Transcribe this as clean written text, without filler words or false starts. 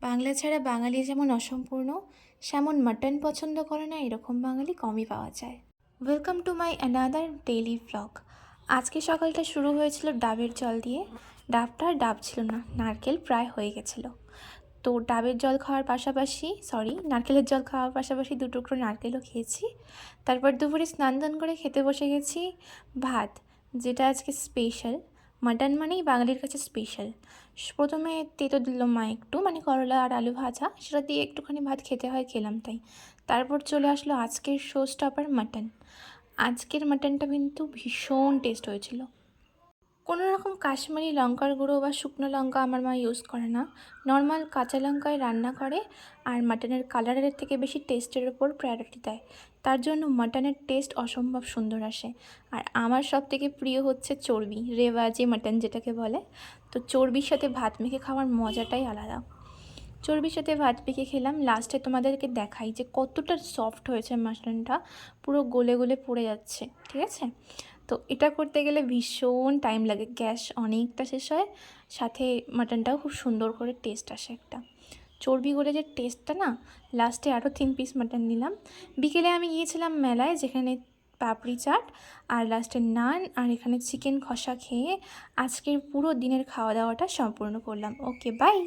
বাংলা ছাড়া বাঙালি যেমন অসম্পূর্ণ, সেমন মাটন পছন্দ করে না এরকম বাঙালি কমই পাওয়া যায়। Welcome to my another daily vlog. আজকে সকালটা শুরু হয়েছিল ডাবের জল দিয়ে। ডাবটা আর ডাব ছিল না, নারকেল প্রায় হয়ে গেছিলো। তো ডাবের জল খাওয়ার পাশাপাশি নারকেলের জল খাওয়ার পাশাপাশি 2 টুকরো নারকেলও খেয়েছি। তারপর দুপুরে স্নান দান করে খেতে বসে গেছি ভাত, যেটা আজকে স্পেশাল। মাটন মানেই বাঙালির কাছে স্পেশাল। প্রথমে তেতো দিল মা একটু, মানে করলা আর আলু ভাজা, সেটা দিয়ে একটুখানি ভাত খেতে হয়, খেলাম তাই। তারপর চলে আসলো আজকের শো স্টপার মাটন। আজকের মাটনটা কিন্তু ভীষণ টেস্ট হয়েছিল। কোনো রকম কাশ্মীরি লঙ্কার গুঁড়ো বা শুকনো লঙ্কা আমার মা ইউজ করে না, নর্মাল কাঁচা লঙ্কায় রান্না করে। আর মাটনের কালারের থেকে বেশি টেস্টের ওপর প্রায়োরিটি দেয়, তার জন্য মাটনের টেস্ট অসম্ভব সুন্দর আসে। আর আমার সব থেকে প্রিয় হচ্ছে চর্বি, রেওয়াজি মাটন যেটাকে বলে। তো চর্বির সাথে ভাত মেখে খাওয়ার মজাটাই আলাদা। চর্বির সাথে ভাত মেখে খেলাম। লাস্টে তোমাদেরকে দেখাই যে কতটা সফট হয়েছে মাটনটা, পুরো গলে গলে পড়ে যাচ্ছে, ঠিক আছে। তো এটা করতে গেলে ভীষণ টাইম লাগে, গ্যাস অনেকটা শেষ হয়, সাথে মাটনটাও খুব সুন্দর করে টেস্ট আসে একটা। চর্বি গলে যে টেস্টটা না, লাস্টে আরও 3 পিস মাটন নিলাম। বিকেলে আমি গিয়েছিলাম মেলায়, যেখানে পাপড়ি চাট আর লাস্টে নান আর এখানে চিকেন কষা খেয়ে আজকের পুরো দিনের খাওয়া দাওয়াটা সম্পূর্ণ করলাম। ওকে, বাই।